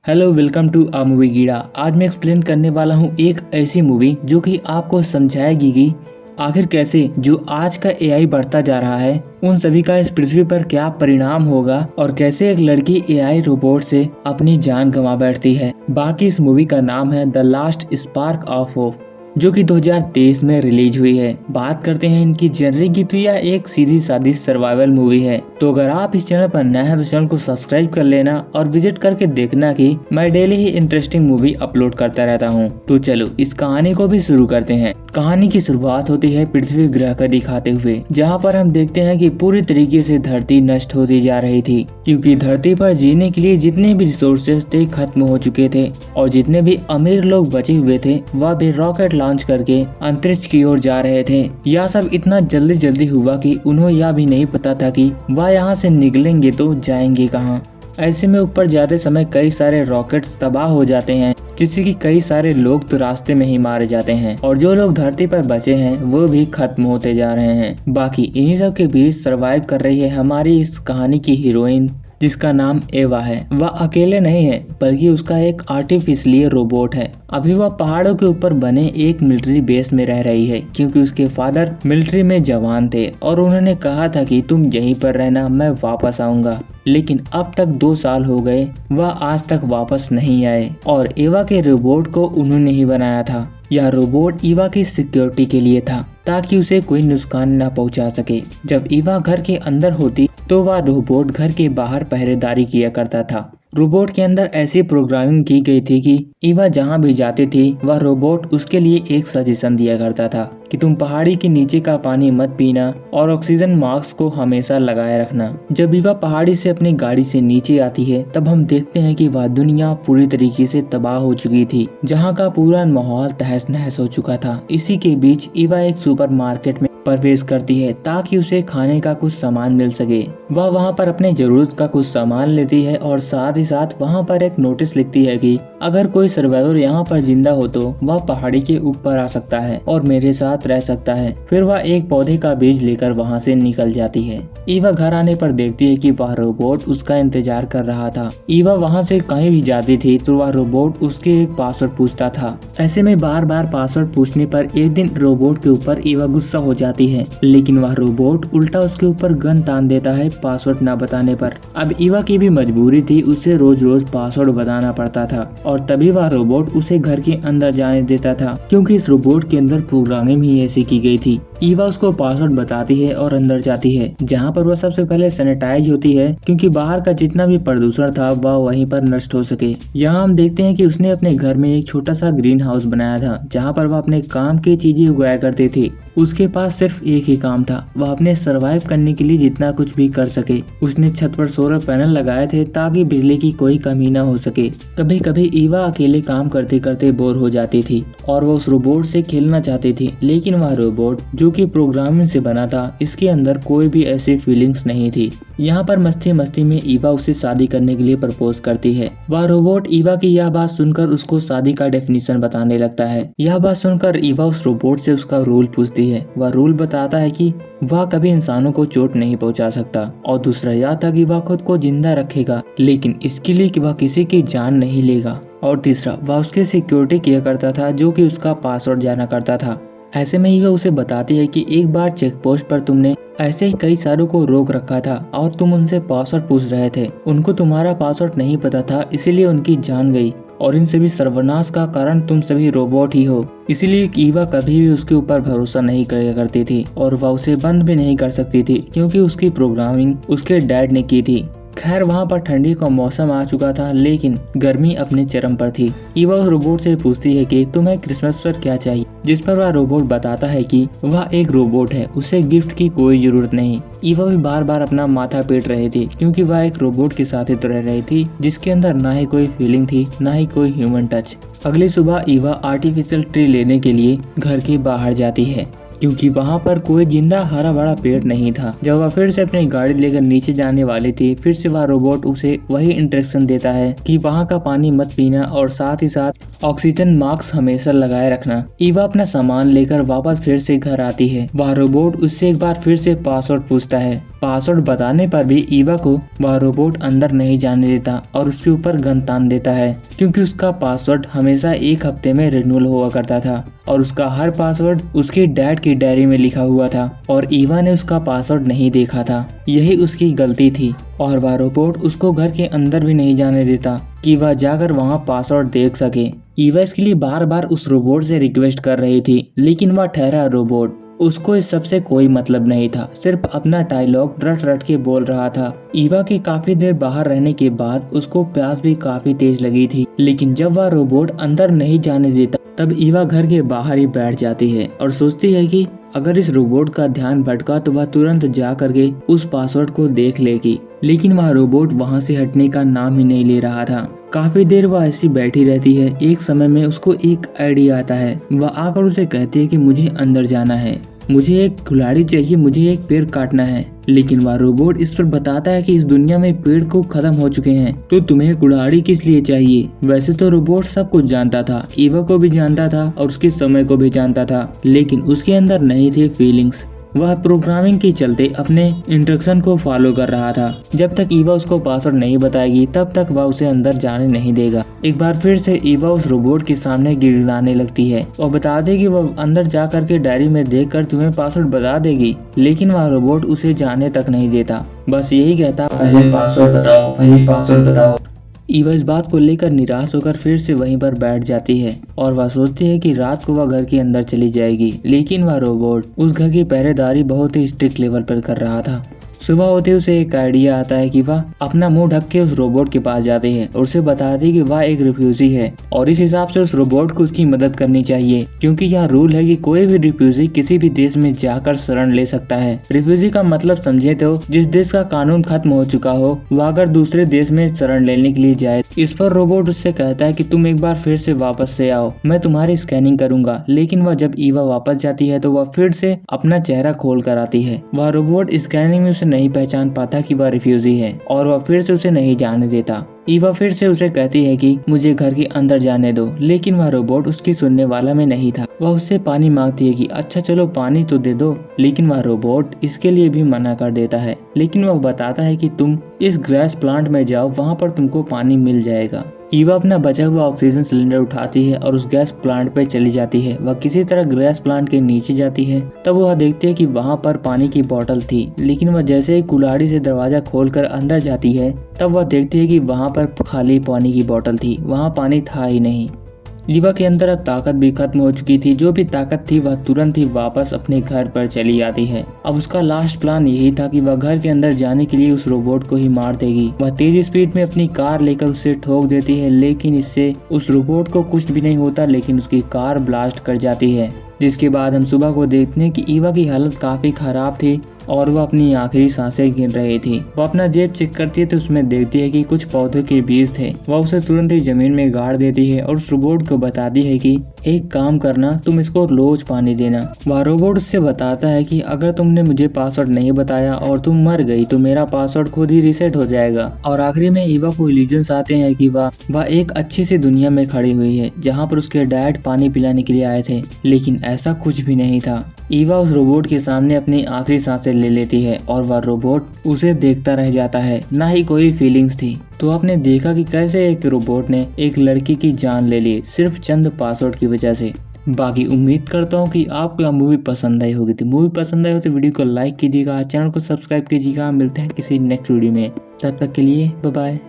Hello, welcome to a movie गीड़ा। आज मैं एक्सप्लेन करने वाला हूँ एक ऐसी मूवी जो कि आपको समझाएगी कि आखिर कैसे जो आज का एआई बढ़ता जा रहा है उन सभी का इस पृथ्वी पर क्या परिणाम होगा और कैसे एक लड़की एआई रोबोट से अपनी जान गंवा बैठती है। बाकी इस मूवी का नाम है the last spark of hope, जो कि 2023 में रिलीज हुई है। बात करते हैं इनकी जनरी की, तो यह एक सीधी सादी सर्वाइवल मूवी है। तो अगर आप इस चैनल पर नए हैं तो चैनल को सब्सक्राइब कर लेना और विजिट करके देखना कि मैं डेली ही इंटरेस्टिंग मूवी अपलोड करता रहता हूं। तो चलो इस कहानी को भी शुरू करते हैं। कहानी की शुरुआत होती है पृथ्वी ग्रह का दिखाते हुए, जहाँ पर हम देखते हैं कि पूरी तरीके से धरती नष्ट होती जा रही थी, क्योंकि धरती पर जीने के लिए जितने भी रिसोर्सेज थे खत्म हो चुके थे और जितने भी अमीर लोग बचे हुए थे वह भी रॉकेट लॉन्च करके अंतरिक्ष की ओर जा रहे थे। यह सब इतना जल्दी हुआ कि उन्हें यह भी नहीं पता था कि वह यहाँ से निकलेंगे तो जाएंगे कहाँ। ऐसे में ऊपर जाते समय कई सारे रॉकेट्स तबाह हो जाते हैं, जिससे कि कई सारे लोग तो रास्ते में ही मारे जाते हैं और जो लोग धरती पर बचे हैं वो भी खत्म होते जा रहे हैं। बाकी इन्हीं सब के बीच सरवाइव कर रही है हमारी इस कहानी की हीरोइन, जिसका नाम एवा है। वह अकेले नहीं है बल्कि उसका एक आर्टिफिशियल रोबोट है। अभी वह पहाड़ों के ऊपर बने एक मिलिट्री बेस में रह रही है, क्योंकि उसके फादर मिलिट्री में जवान थे और उन्होंने कहा था कि तुम यहीं पर रहना, मैं वापस आऊंगा। लेकिन अब तक 2 साल हो गए, वह आज तक वापस नहीं आए और एवा के रोबोट को उन्होंने ही बनाया था। यह रोबोट ईवा की सिक्योरिटी के लिए था, ताकि उसे कोई नुकसान न पहुंचा सके। जब ईवा घर के अंदर होती तो वह रोबोट घर के बाहर पहरेदारी किया करता था। रोबोट के अंदर ऐसी प्रोग्रामिंग की गई थी कि ईवा जहां भी जाती थी वह रोबोट उसके लिए एक सजेशन दिया करता था कि तुम पहाड़ी के नीचे का पानी मत पीना और ऑक्सीजन मास्क को हमेशा लगाए रखना। जब ईवा पहाड़ी से अपनी गाड़ी से नीचे आती है तब हम देखते हैं कि वह दुनिया पूरी तरीके से तबाह हो चुकी थी, जहाँ का पूरा माहौल तहस नहस हो चुका था। इसी के बीच ईवा एक सुपरमार्केट में प्रवेश करती है ताकि उसे खाने का कुछ सामान मिल सके। वह वहां पर अपने जरूरत का कुछ सामान लेती है और साथ ही साथ वहां पर एक नोटिस लिखती है कि अगर कोई सर्वाइवर यहाँ पर जिंदा हो तो वह पहाड़ी के ऊपर आ सकता है और मेरे साथ रह सकता है। फिर वह एक पौधे का बीज लेकर वहाँ से निकल जाती है। ईवा घर आने पर देखती है कि वह रोबोट उसका इंतजार कर रहा था। ईवा वहाँ से कहीं भी जाती थी तो वह रोबोट उसके एक पासवर्ड पूछता था। ऐसे में बार बार पासवर्ड पूछने पर एक दिन रोबोट के ऊपर ईवा गुस्सा हो जाती है, लेकिन वह रोबोट उल्टा उसके ऊपर गन तान देता है पासवर्ड न बताने पर। अब ईवा की भी मजबूरी थी, उसे रोज रोज पासवर्ड बताना पड़ता था और तभी वह रोबोट उसे घर के अंदर जाने देता था, क्योंकि इस रोबोट के अंदर प्रोग्रामिंग ही ऐसी की गई थी। ईवा उसको पासवर्ड बताती है और अंदर जाती है, जहाँ पर वह सबसे पहले सैनिटाइज होती है, क्योंकि बाहर का जितना भी प्रदूषण था वह वहीं पर नष्ट हो सके। यहाँ हम देखते हैं कि उसने अपने घर में एक छोटा सा ग्रीन हाउस बनाया था, जहाँ पर वह अपने काम की चीजें उगाया करती थी। उसके पास सिर्फ एक ही काम था, वह अपने सरवाइव करने के लिए जितना कुछ भी कर सके। उसने छत पर सोलर पैनल लगाए थे ताकि बिजली की कोई कमी न हो सके। कभी कभी ईवा अकेले काम करते करते बोर हो जाती थी और वो उस रोबोट से खेलना चाहती थी, लेकिन वह रोबोट जो कि प्रोग्रामिंग से बना था, इसके अंदर कोई भी ऐसी फीलिंग्स नहीं थी। यहाँ पर मस्ती मस्ती में ईवा उसे शादी करने के लिए प्रपोज करती है। वह रोबोट ईवा की यह बात सुनकर उसको शादी का डेफिनेशन बताने लगता है। यह बात सुनकर ईवा उस रोबोट से उसका रूल पूछती है। वह रूल बताता है कि वह कभी इंसानों को चोट नहीं पहुंचा सकता और दूसरा यह था कि वह खुद को जिंदा रखेगा, लेकिन इसके लिए कि वह किसी की जान नहीं लेगा, और तीसरा वह उसकी सिक्योरिटी किया करता था, जो कि उसका पासवर्ड जाना करता था। ऐसे में ईवा उसे बताती है कि एक बार चेक पोस्ट पर तुमने ऐसे ही कई सारों को रोक रखा था और तुम उनसे पासवर्ड पूछ रहे थे। उनको तुम्हारा पासवर्ड नहीं पता था, इसीलिए उनकी जान गई और इन सभी सर्वनाश का कारण तुम सभी रोबोट ही हो। इसीलिए ईवा कभी भी उसके ऊपर भरोसा नहीं किया करती थी और वह उसे बंद भी नहीं कर सकती थी, क्योंकि उसकी प्रोग्रामिंग उसके डैड ने की थी। खैर वहाँ पर ठंडी का मौसम आ चुका था, लेकिन गर्मी अपने चरम पर थी। ईवा उस रोबोट से पूछती है कि तुम्हें क्रिसमस पर क्या चाहिए, जिस पर वह रोबोट बताता है कि वह एक रोबोट है, उसे गिफ्ट की कोई जरूरत नहीं। ईवा भी बार बार अपना माथा पीट रही थी, क्योंकि वह एक रोबोट के साथ ही तो रह रही थी, जिसके अंदर ना ही कोई फीलिंग थी ना ही कोई ह्यूमन टच। अगली सुबह ईवा आर्टिफिशियल ट्री लेने के लिए घर के बाहर जाती है, क्योंकि वहाँ पर कोई जिंदा हरा भरा पेड़ नहीं था। जब वह फिर से अपनी गाड़ी लेकर नीचे जाने वाली थी, फिर से वह रोबोट उसे वही इंस्ट्रक्शन देता है कि वहाँ का पानी मत पीना और साथ ही साथ ऑक्सीजन मास्क हमेशा लगाए रखना। ईवा अपना सामान लेकर वापस फिर से घर आती है। वह रोबोट उससे एक बार फिर से पासवर्ड पूछता है। पासवर्ड बताने पर भी ईवा को वह रोबोट अंदर नहीं जाने देता और उसके ऊपर गन तान देता है, क्योंकि उसका पासवर्ड हमेशा 1 हफ्ते में रिन्यूअल हुआ करता था और उसका हर पासवर्ड उसके डैड की डायरी में लिखा हुआ था और ईवा ने उसका पासवर्ड नहीं देखा था। यही उसकी गलती थी और वह रोबोट उसको घर के अंदर भी नहीं जाने देता कि वह जाकर वहाँ पासवर्ड देख सके। ईवा इसके लिए बार बार उस रोबोट से रिक्वेस्ट कर रही थी, लेकिन वह ठहरा रोबोट। उसको इस सब से कोई मतलब नहीं था, सिर्फ अपना डायलॉग रट रट के बोल रहा था। ईवा के काफी देर बाहर रहने के बाद उसको प्यास भी काफी तेज लगी थी, लेकिन जब वह रोबोट अंदर नहीं जाने देता तब ईवा घर के बाहर ही बैठ जाती है और सोचती है कि अगर इस रोबोट का ध्यान भटका तो वह तुरंत जा करके उस पासवर्ड को देख लेगी। लेकिन वह रोबोट वहाँ से हटने का नाम ही नहीं ले रहा था। काफी देर वह ऐसी बैठी रहती है। एक समय में उसको एक आइडिया आता है। वह आकर उसे कहती है कि मुझे अंदर जाना है, मुझे एक कुल्हाड़ी चाहिए, मुझे एक पेड़ काटना है। लेकिन वह रोबोट इस पर बताता है कि इस दुनिया में पेड़ को खत्म हो चुके हैं, तो तुम्हें कुल्हाड़ी किस लिए चाहिए। वैसे तो रोबोट सब कुछ जानता था, ईवा को भी जानता था और उसके समय को भी जानता था, लेकिन उसके अंदर नहीं थी फीलिंग्स। वह प्रोग्रामिंग के चलते अपने इंस्ट्रक्शन को फॉलो कर रहा था। जब तक ईवा उसको पासवर्ड नहीं बताएगी तब तक वह उसे अंदर जाने नहीं देगा। एक बार फिर से ईवा उस रोबोट के सामने गिड़गिड़ाने लगती है और बता देगी वह अंदर जा करके डायरी में देखकर तुम्हें पासवर्ड बता देगी, लेकिन वह रोबोट उसे जाने तक नहीं देता। बस यही कहता, पहले पासवर्ड बताओ, पहले पासवर्ड बताओ। ईवा इस बात को लेकर निराश होकर फिर से वहीं पर बैठ जाती है और वह सोचती है कि रात को वह घर के अंदर चली जाएगी, लेकिन वह रोबोट उस घर की पहरेदारी बहुत ही स्ट्रिक्ट लेवल पर कर रहा था। सुबह होते उसे एक आइडिया आता है कि वह अपना मुंह ढक के उस रोबोट के पास जाते हैं और उसे बताती है कि वह एक रिफ्यूजी है और इस हिसाब से उस रोबोट को उसकी मदद करनी चाहिए, क्योंकि यह रूल है कि कोई भी रिफ्यूजी किसी भी देश में जाकर शरण ले सकता है। रिफ्यूजी का मतलब समझे तो जिस देश का कानून खत्म हो चुका हो वह अगर दूसरे देश में शरण लेने के लिए जाए। इस पर रोबोट उससे कहता है कि तुम एक बार फिर से वापस से आओ, मैं तुम्हारी स्कैनिंग करूंगा। लेकिन वह जब ईवा वापस जाती है तो वह फिर से अपना चेहरा खोल कर आती है। वह रोबोट स्कैनिंग में उसे नहीं पहचान पाता कि वह रिफ्यूजी है और वह फिर से उसे नहीं जाने देता। ईवा फिर से उसे कहती है कि मुझे घर के अंदर जाने दो, लेकिन वह रोबोट उसकी सुनने वाला में नहीं था। वह उससे पानी मांगती है कि अच्छा चलो पानी तो दे दो, लेकिन वह रोबोट इसके लिए भी मना कर देता है। लेकिन वह बताता है कि तुम इस गैस प्लांट में जाओ, वहाँ पर तुमको पानी मिल जाएगा। ईवा अपना बचा हुआ ऑक्सीजन सिलेंडर उठाती है और उस गैस प्लांट पे चली जाती है। वह किसी तरह गैस प्लांट के नीचे जाती है, तब वह देखती है कि वहाँ पर पानी की बोतल थी। लेकिन वह जैसे ही कुल्हाड़ी से दरवाजा खोलकर अंदर जाती है तब वह देखती है कि वहाँ पर खाली पानी की बोतल थी, वहाँ पानी था ही नहीं। ईवा के अंदर अब ताकत भी खत्म हो चुकी थी। जो भी ताकत थी वह तुरंत ही वापस अपने घर पर चली आती है। अब उसका लास्ट प्लान यही था कि वह घर के अंदर जाने के लिए उस रोबोट को ही मार देगी। वह तेज स्पीड में अपनी कार लेकर उसे ठोक देती है, लेकिन इससे उस रोबोट को कुछ भी नहीं होता, लेकिन उसकी कार ब्लास्ट कर जाती है। जिसके बाद हम सुबह को देखते हैं कि ईवा की हालत काफी खराब थी और वह अपनी आखिरी सांसें गिन रही थी। वह अपना जेब चेक करती है तो उसमें देखती है कि कुछ पौधों के बीज थे। वह उसे तुरंत ही जमीन में गाड़ देती है और उस रोबोट को बताती है कि एक काम करना, तुम इसको रोज पानी देना। वह रोबोट उससे बताता है कि अगर तुमने मुझे पासवर्ड नहीं बताया और तुम मर गई तो मेरा पासवर्ड खुद ही रीसेट हो जाएगा। और आखिरी में ईवा को इल्यूजन्स आते हैं कि वह एक अच्छी सी दुनिया में खड़ी हुई है जहाँ पर उसके डैड पानी पिलाने के लिए आए थे, लेकिन ऐसा कुछ भी नहीं था। ईवा उस रोबोट के सामने अपनी आखिरी सांसें ले लेती है और वह रोबोट उसे देखता रह जाता है, ना ही कोई फीलिंग्स थी। तो आपने देखा कि कैसे एक रोबोट ने एक लड़की की जान ले ली सिर्फ चंद पासवर्ड की वजह से। बाकी उम्मीद करता हूँ कि आपको यह मूवी पसंद आई होगी। तो मूवी पसंद आई हो तो वीडियो को लाइक कीजिएगा, चैनल को सब्सक्राइब कीजिएगा। मिलते हैं किसी नेक्स्ट वीडियो में, तब तक के लिए बाय बाय।